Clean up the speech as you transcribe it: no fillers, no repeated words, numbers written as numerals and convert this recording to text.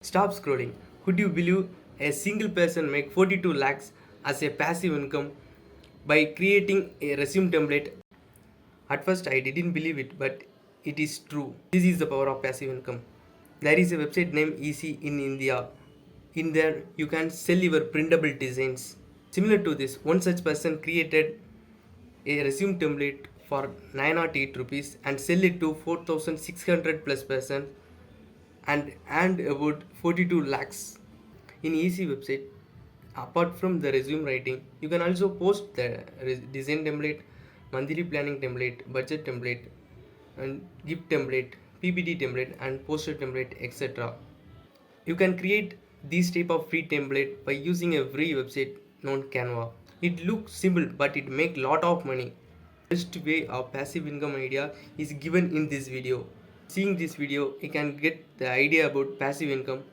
Stop scrolling. Could you believe a single person make 42 lakhs as a passive income by creating a resume template? At first I didn't believe it, but it is true. This is the power of passive income. There is a website named Easy in India. In there you can sell your printable designs. Similar to this, one such person created a resume template for 908 rupees and sell it to 4600 plus person and about 42 lakhs. In easy website, apart from the resume writing, you can also post the design template, monthly planning template, budget template, and gift template, ppt template, and poster template, etc. You can create these type of free template by using a free website known Canva. It looks simple, but it make lot of money. Best way of passive income idea is given in this video. Seeing this video, you can get the idea about passive income